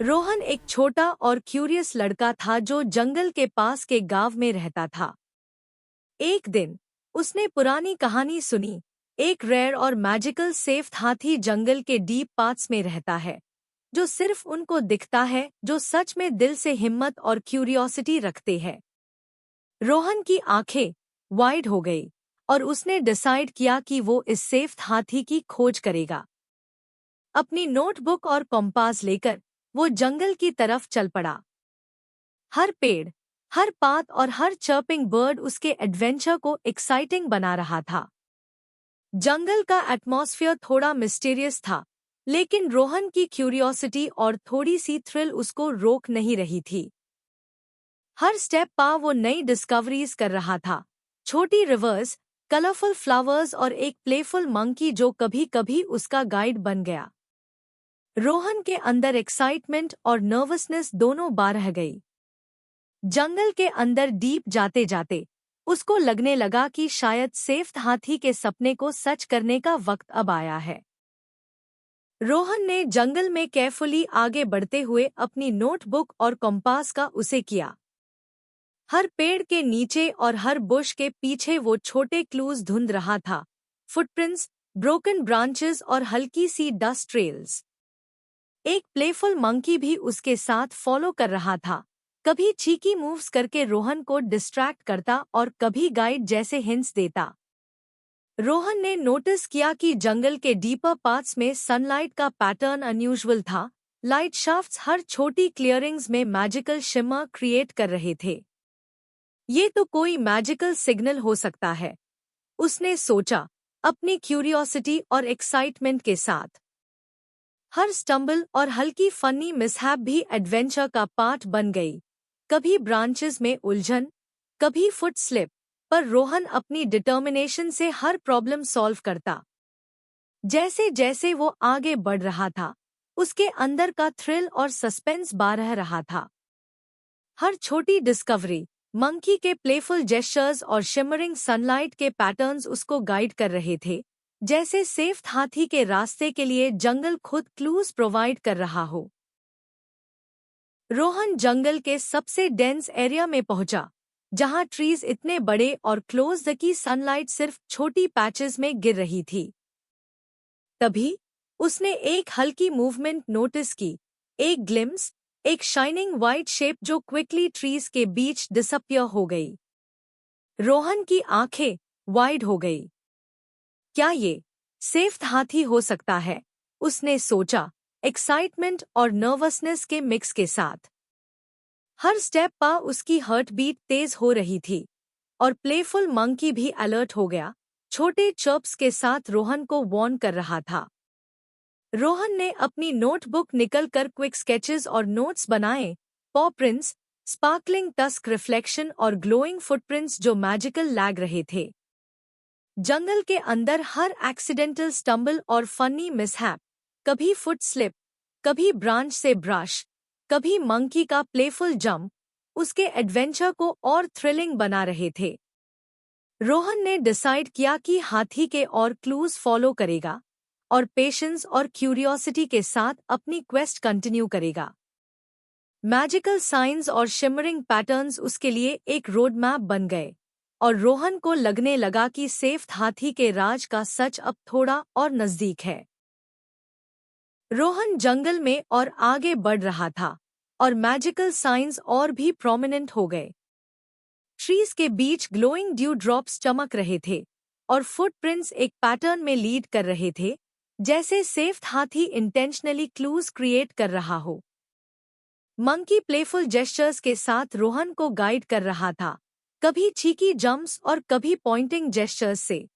रोहन एक छोटा और क्यूरियस लड़का था जो जंगल के पास के गांव में रहता था। एक दिन उसने पुरानी कहानी सुनी। एक रेयर और मैजिकल सेफ हाथी जंगल के डीप पाथ्स में रहता है, जो सिर्फ उनको दिखता है जो सच में दिल से हिम्मत और क्यूरियोसिटी रखते हैं। रोहन की आंखें वाइड हो गई और उसने डिसाइड किया कि वो इस सेफ हाथी की खोज करेगा। अपनी नोटबुक और कॉम्पास लेकर वो जंगल की तरफ चल पड़ा। हर पेड़, हर पात और हर चर्पिंग बर्ड उसके एडवेंचर को एक्साइटिंग बना रहा था। जंगल का एटमॉस्फेयर थोड़ा मिस्टीरियस था, लेकिन रोहन की क्यूरियोसिटी और थोड़ी सी थ्रिल उसको रोक नहीं रही थी। हर स्टेप पा वो नई डिस्कवरीज कर रहा था। छोटी रिवर्स, कलरफुल फ्लावर्स और एक प्लेफुल मंकी जो कभी कभी उसका गाइड बन गया। रोहन के अंदर एक्साइटमेंट और नर्वसनेस दोनों बार रह गई। जंगल के अंदर डीप जाते जाते उसको लगने लगा कि शायद सेफ हाथी के सपने को सच करने का वक्त अब आया है। रोहन ने जंगल में केयरफुली आगे बढ़ते हुए अपनी नोटबुक और कॉम्पास का उसे किया। हर पेड़ के नीचे और हर बुश के पीछे वो छोटे क्लूज ढूंढ रहा था। फुटप्रिंट्स, ब्रोकन ब्रांचेस और हल्की सी डस्ट ट्रेल्स। एक प्लेफुल मंकी भी उसके साथ फॉलो कर रहा था, कभी चीकी मूव्स करके रोहन को डिस्ट्रैक्ट करता और कभी गाइड जैसे हिंट्स देता। रोहन ने नोटिस किया कि जंगल के डीपर पाथ्स में सनलाइट का पैटर्न अनयूजुअल था। लाइट शाफ्ट्स हर छोटी क्लियरिंग्स में मैजिकल शिमर क्रिएट कर रहे थे। ये तो कोई मैजिकल सिग्नल हो सकता है, उसने सोचा, अपनी क्यूरियोसिटी और एक्साइटमेंट के साथ। हर स्टंबल और हल्की फनी मिसहैप भी एडवेंचर का पार्ट बन गई। कभी ब्रांचेस में उलझन, कभी फुट स्लिप, पर रोहन अपनी डिटर्मिनेशन से हर प्रॉब्लम सॉल्व करता। जैसे जैसे वो आगे बढ़ रहा था, उसके अंदर का थ्रिल और सस्पेंस बारह रहा था। हर छोटी डिस्कवरी, मंकी के प्लेफुल जेस्चर्स और शिमरिंग सनलाइट के पैटर्न्स उसको गाइड कर रहे थे, जैसे सेफ हाथी के रास्ते के लिए जंगल खुद क्लूज प्रोवाइड कर रहा हो। रोहन जंगल के सबसे डेंस एरिया में पहुंचा, जहां ट्रीज इतने बड़े और क्लोज की सनलाइट सिर्फ छोटी पैचेस में गिर रही थी। तभी उसने एक हल्की मूवमेंट नोटिस की, एक ग्लिम्स, एक शाइनिंग व्हाइट शेप जो क्विकली ट्रीज के बीच डिसअपियर हो गई। रोहन की आंखें वाइड हो गई। क्या ये सेफ हाथी हो सकता है, उसने सोचा, एक्साइटमेंट और नर्वसनेस के मिक्स के साथ। हर स्टेप पा उसकी हार्ट बीट तेज हो रही थी और प्लेफुल मंकी भी अलर्ट हो गया, छोटे चर्प्स के साथ रोहन को वार्न कर रहा था। रोहन ने अपनी नोटबुक निकलकर क्विक स्केचेस और नोट्स बनाए। पॉ प्रिंट्स, स्पार्कलिंग टस्क रिफ्लेक्शन और ग्लोइंग फुटप्रिंट्स जो मैजिकल लैग रहे थे। जंगल के अंदर हर एक्सीडेंटल स्टंबल और फनी मिसहैप, कभी फुट स्लिप, कभी ब्रांच से ब्रश, कभी मंकी का प्लेफुल जंप, उसके एडवेंचर को और थ्रिलिंग बना रहे थे। रोहन ने डिसाइड किया कि हाथी के और क्लूज फॉलो करेगा और पेशेंस और क्यूरियोसिटी के साथ अपनी क्वेस्ट कंटिन्यू करेगा। मैजिकल साइंस और शिमरिंग पैटर्न्स उसके लिए एक रोड मैप बन गए और रोहन को लगने लगा कि सेफ हाथी के राज का सच अब थोड़ा और नजदीक है। रोहन जंगल में और आगे बढ़ रहा था और मैजिकल साइंस और भी प्रोमिनेंट हो गए। ट्रीज के बीच ग्लोइंग ड्यू ड्रॉप्स चमक रहे थे और फुटप्रिंट्स एक पैटर्न में लीड कर रहे थे, जैसे सेफ हाथी इंटेंशनली क्लूज क्रिएट कर रहा हो। मंकी प्लेफुल जेस्चर्स के साथ रोहन को गाइड कर रहा था, कभी चीकी जंप्स और कभी पॉइंटिंग जेस्चर्स से।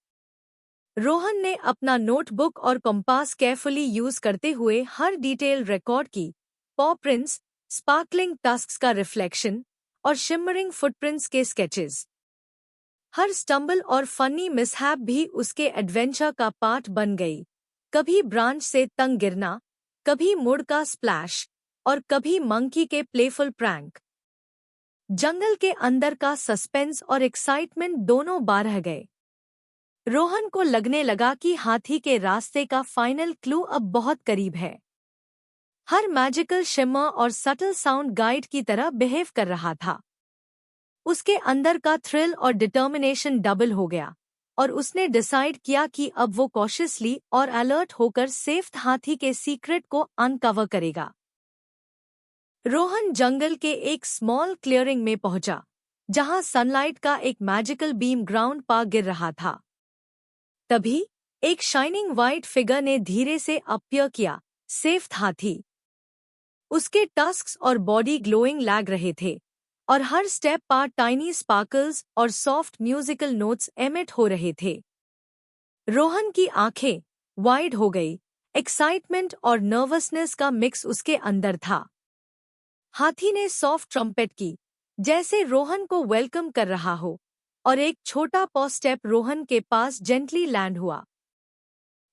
रोहन ने अपना नोटबुक और कंपास केयरफुली यूज करते हुए हर डिटेल रिकॉर्ड की। पॉ प्रिंट्स, स्पार्कलिंग टस्क्स का रिफ्लेक्शन और शिमरिंग फुटप्रिंट्स के स्केचेस। हर स्टंबल और फनी मिसहैप भी उसके एडवेंचर का पार्ट बन गई, कभी ब्रांच से तंग गिरना, कभी मुड़ का स्प्लैश और कभी मंकी के प्लेफुल प्रैंक। जंगल के अंदर का सस्पेंस और एक्साइटमेंट दोनों बारह गए। रोहन को लगने लगा कि हाथी के रास्ते का फाइनल क्लू अब बहुत करीब है। हर मैजिकल शिमर और सटल साउंड गाइड की तरह बिहेव कर रहा था। उसके अंदर का थ्रिल और डिटर्मिनेशन डबल हो गया और उसने डिसाइड किया कि अब वो कॉशियसली और अलर्ट होकर सेफ्थ हाथी के सीक्रेट को अनकवर करेगा। रोहन जंगल के एक स्मॉल क्लियरिंग में पहुंचा, जहां सनलाइट का एक मैजिकल बीम ग्राउंड पर गिर रहा था। तभी एक शाइनिंग व्हाइट फिगर ने धीरे से अपीयर किया, सेफ्थ हाथी। उसके टस्क्स और बॉडी ग्लोइंग लैग रहे थे और हर स्टेप पर टाइनी स्पार्कल्स और सॉफ्ट म्यूजिकल नोट्स एमिट हो रहे थे। रोहन की आंखें वाइड हो गई, एक्साइटमेंट और नर्वसनेस का मिक्स उसके अंदर था। हाथी ने सॉफ्ट ट्रम्पेट की, जैसे रोहन को वेलकम कर रहा हो, और एक छोटा पॉ स्टेप रोहन के पास जेंटली लैंड हुआ।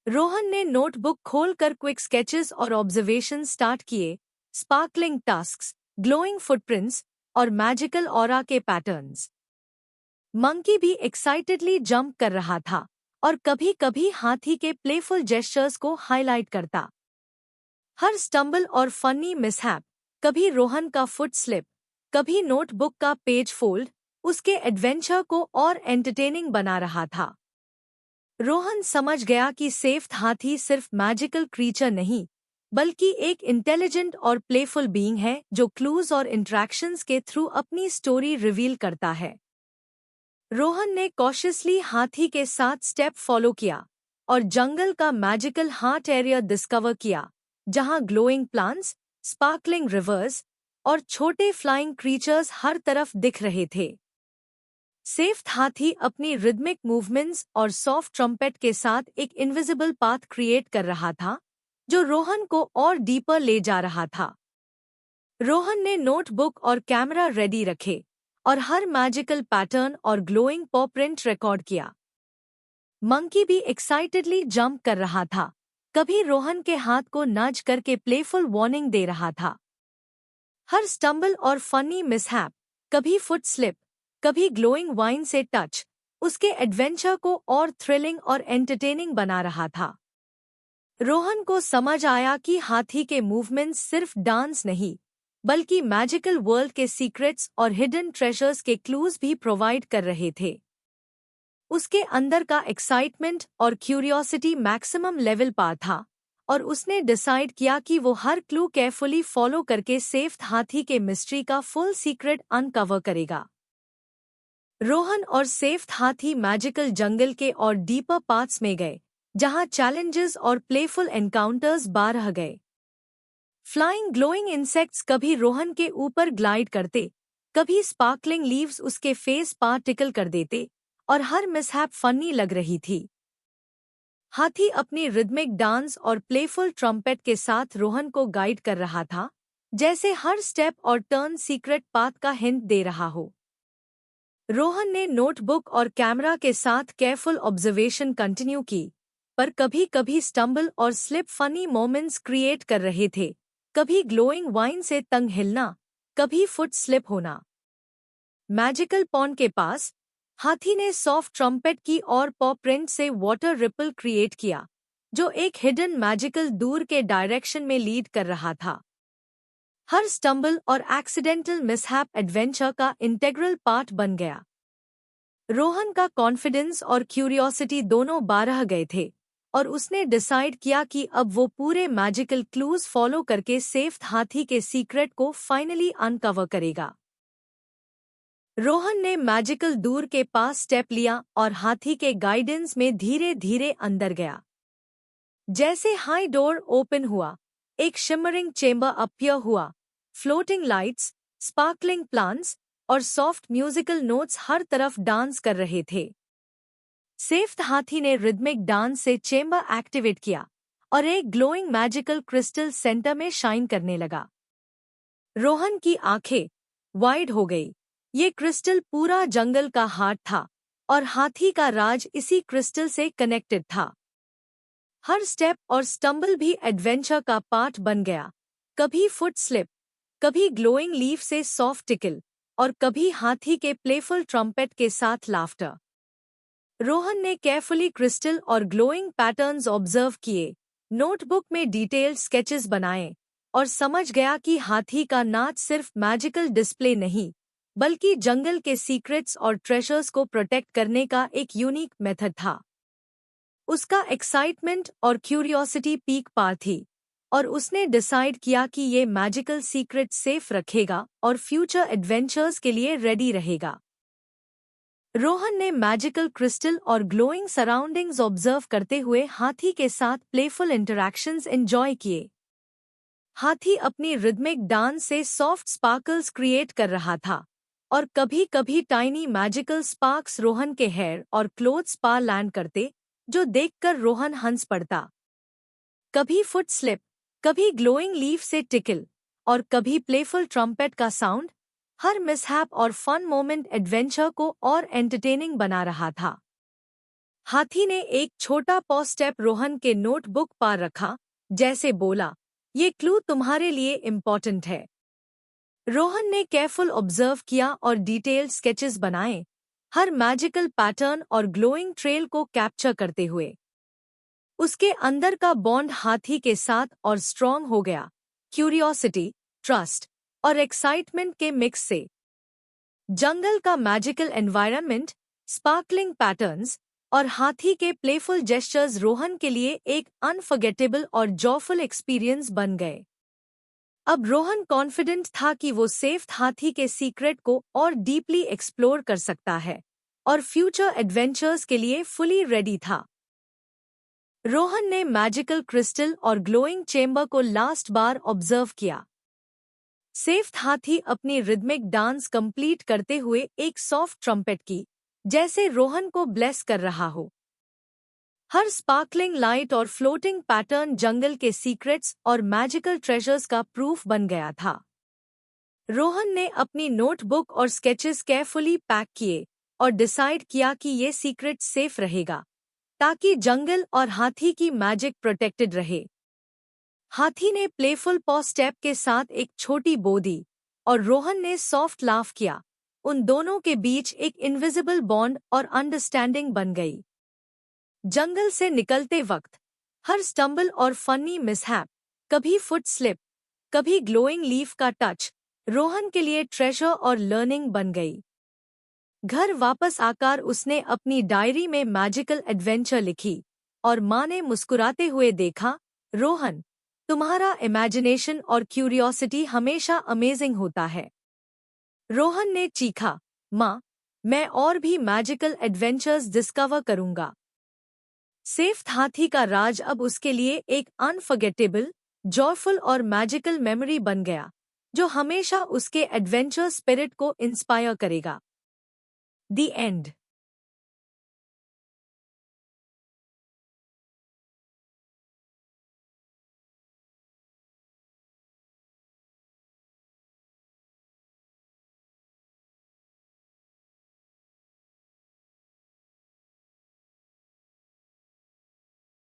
रोहन ने नोटबुक खोलकर क्विक स्केचेस और ऑब्जर्वेशन स्टार्ट किए, स्पार्कलिंग टास्क्स, ग्लोइंग फुटप्रिंट्स और मैजिकल ऑरा के पैटर्न्स। मंकी भी एक्साइटेडली जंप कर रहा था और कभी-कभी हाथी के प्लेफुल जेस्चर्स को हाईलाइट करता। हर स्टंबल और फनी मिसहैप, कभी रोहन का फुट स्लिप, कभी नोटबुक का पेज फोल्ड, उसके एडवेंचर को और एंटरटेनिंग बना रहा था। रोहन समझ गया कि सेफ्थ हाथी सिर्फ मैजिकल क्रीचर नहीं, बल्कि एक इंटेलिजेंट और प्लेफुल बीइंग है जो क्लूज और इंटरैक्शंस के थ्रू अपनी स्टोरी रिवील करता है। रोहन ने कॉशियसली हाथी के साथ स्टेप फॉलो किया और जंगल का मैजिकल हार्ट एरिया डिस्कवर किया, जहां ग्लोइंग प्लांट्स, स्पार्कलिंग रिवर्स और छोटे फ्लाइंग क्रीचर्स हर तरफ दिख रहे थे। सेफ्थ हाथी अपनी रिदमिक मूवमेंट्स और सॉफ्ट ट्रम्पेट के साथ एक इनविजिबल पाथ क्रिएट कर रहा था, जो रोहन को और डीपर ले जा रहा था। रोहन ने नोटबुक और कैमरा रेडी रखे और हर मैजिकल पैटर्न और ग्लोइंग पॉ प्रिंट रिकॉर्ड किया। मंकी भी एक्साइटेडली जंप कर रहा था, कभी रोहन के हाथ को नज करके प्लेफुल वार्निंग दे रहा था। हर स्टंबल और फनी मिसहैप, कभी फुट स्लिप, कभी ग्लोइंग वाइन से टच, उसके एडवेंचर को और थ्रिलिंग और एंटरटेनिंग बना रहा था। रोहन को समझ आया कि हाथी के मूवमेंट्स सिर्फ डांस नहीं, बल्कि मैजिकल वर्ल्ड के सीक्रेट्स और हिडन ट्रेजर्स के क्लूज भी प्रोवाइड कर रहे थे। उसके अंदर का एक्साइटमेंट और क्यूरियोसिटी मैक्सिमम लेवल पर था और उसने डिसाइड किया कि वो हर क्लू केयरफुली फॉलो करके सेफ्थ हाथी के मिस्ट्री का फुल सीक्रेट अनकवर करेगा। रोहन और सेफ्थ हाथी मैजिकल जंगल के और डीपर पार्ट्स में गए, जहां चैलेंजेस और प्लेफुल एनकाउंटर्स बारह गए। फ्लाइंग ग्लोइंग इंसेक्ट्स कभी रोहन के ऊपर ग्लाइड करते, कभी स्पार्कलिंग लीव्स उसके फेस पर टिकल कर देते, और हर मिसहैप फनी लग रही थी। हाथी अपनी रिदमिक डांस और प्लेफुल ट्रम्पेट के साथ रोहन को गाइड कर रहा था, जैसे हर स्टेप और टर्न सीक्रेट पाथ का हिंट दे रहा हो। रोहन ने नोटबुक और कैमरा के साथ केयरफुल ऑब्जर्वेशन कंटिन्यू की, पर कभी-कभी स्टंबल और स्लिप फनी मोमेंट्स क्रिएट कर रहे थे, कभी ग्लोइंग वाइन से तंग हिलना, कभी फुट स्लिप होना। मैजिकल पॉन्ड के पास हाथी ने सॉफ्ट ट्रम्पेट की और पॉ प्रिंट से वाटर रिपल क्रिएट किया, जो एक हिडन मैजिकल दूर के डायरेक्शन में लीड कर रहा था। हर स्टंबल और एक्सीडेंटल मिसहैप एडवेंचर का इंटेग्रल पार्ट बन गया। रोहन का कॉन्फिडेंस और क्यूरियोसिटी दोनों बारह गए थे और उसने डिसाइड किया कि अब वो पूरे मैजिकल क्लूज फॉलो करके सेफ्थ हाथी के सीक्रेट को फाइनली अनकवर करेगा। रोहन ने मैजिकल दूर के पास स्टेप लिया और हाथी के गाइडेंस में धीरे धीरे अंदर गया। जैसे हाई डोर ओपन हुआ, एक शिमरिंग चेंबर अपीयर हुआ, फ्लोटिंग लाइट्स, स्पार्कलिंग प्लांट्स और सॉफ्ट म्यूजिकल नोट्स हर तरफ डांस कर रहे थे। सेफ्थ हाथी ने रिदमिक डांस से चेंबर एक्टिवेट किया और एक ग्लोइंग मैजिकल क्रिस्टल सेंटर में शाइन करने लगा। रोहन की आंखें वाइड हो गई। ये क्रिस्टल पूरा जंगल का हार्ट था और हाथी का राज इसी क्रिस्टल से कनेक्टेड था। हर स्टेप और स्टंबल भी एडवेंचर का पार्ट बन गया, कभी फुट स्लिप, कभी ग्लोइंग लीफ से सॉफ्ट टिकल और कभी हाथी के प्लेफुल ट्रम्पेट के साथ लाफ्टर। रोहन ने केयरफुली क्रिस्टल और ग्लोइंग पैटर्न्स ऑब्जर्व किए, नोटबुक में डिटेल्ड स्केचेस बनाए और समझ गया कि हाथी का नाच सिर्फ मैजिकल डिस्प्ले नहीं, बल्कि जंगल के सीक्रेट्स और ट्रेजर्स को प्रोटेक्ट करने का एक यूनिक मेथड था। उसका एक्साइटमेंट और क्यूरियोसिटी पीक पार थी, और उसने डिसाइड किया कि ये मैजिकल सीक्रेट सेफ रखेगा और फ्यूचर एडवेंचर्स के लिए रेडी रहेगा। रोहन ने मैजिकल क्रिस्टल और ग्लोइंग सराउंडिंग्स ऑब्जर्व करते हुए हाथी के साथ प्लेफुल इंटरैक्शंस एंजॉय किए। हाथी अपनी रिदमिक डांस से सॉफ्ट स्पार्कल्स क्रिएट कर रहा था, और कभी-कभी टाइनी मैजिकल स्पार्क्स रोहन के हेयर और क्लोथ्स पर लैंड करते, जो देखकर रोहन हंस पड़ता। कभी फुट स्लिप, कभी ग्लोइंग लीफ से टिकल, और कभी प्लेफुल ट्रम्पेट का साउंड, हर मिसहैप और फन मोमेंट एडवेंचर को और एंटरटेनिंग बना रहा था। हाथी ने एक छोटा पॉ स्टेप रोहन के नोटबुक पर रखा, जैसे बोला, ये क्लू तुम्हारे लिए इम्पोर्टेंट है। रोहन ने केयरफुल ऑब्जर्व किया और डिटेल्ड स्केचेस बनाए, हर मैजिकल पैटर्न और ग्लोइंग ट्रेल को कैप्चर करते हुए। उसके अंदर का बॉन्ड हाथी के साथ और स्ट्रॉन्ग हो गया, क्यूरियोसिटी, ट्रस्ट और एक्साइटमेंट के मिक्स से। जंगल का मैजिकल एनवायरनमेंट, स्पार्कलिंग पैटर्न्स और हाथी के प्लेफुल जेस्चर्स रोहन के लिए एक अनफॉरगेटेबल और जॉयफुल एक्सपीरियंस बन गए। अब रोहन कॉन्फिडेंट था कि वो सेफ हाथी के सीक्रेट को और डीपली एक्सप्लोर कर सकता है, और फ्यूचर एडवेंचर्स के लिए फुली रेडी था। रोहन ने मैजिकल क्रिस्टल और ग्लोइंग चेम्बर को लास्ट बार ऑब्जर्व किया। सेफ हाथी अपनी रिदमिक डांस कंप्लीट करते हुए एक सॉफ्ट ट्रम्पेट की, जैसे रोहन को ब्लेस कर रहा हो। हर स्पार्कलिंग लाइट और फ्लोटिंग पैटर्न जंगल के सीक्रेट्स और मैजिकल ट्रेजर्स का प्रूफ बन गया था। रोहन ने अपनी नोटबुक और स्केचेस केयरफुली पैक किए और डिसाइड किया कि ये सीक्रेट सेफ रहेगा, ताकि जंगल और हाथी की मैजिक प्रोटेक्टेड रहे। हाथी ने प्लेफुल पॉ स्टेप के साथ एक छोटी बो दी, और रोहन ने सॉफ्ट लाफ किया। उन दोनों के बीच एक इनविजिबल बॉन्ड और अंडरस्टैंडिंग बन गई। जंगल से निकलते वक्त हर स्टंबल और फनी मिसहैप, कभी फुट स्लिप, कभी ग्लोइंग लीफ का टच, रोहन के लिए ट्रेजर और लर्निंग बन गई। घर वापस आकर उसने अपनी डायरी में मैजिकल एडवेंचर लिखी, और माँ ने मुस्कुराते हुए देखा, रोहन, तुम्हारा इमेजिनेशन और क्यूरियोसिटी हमेशा अमेजिंग होता है। रोहन ने चीखा, माँ, मैं और भी मैजिकल एडवेंचर्स डिस्कवर करूंगा। सेफ हाथी का राज अब उसके लिए एक अनफॉरगेटेबल, जॉयफुल और मैजिकल मेमोरी बन गया, जो हमेशा उसके एडवेंचर स्पिरिट को इंस्पायर करेगा। The end.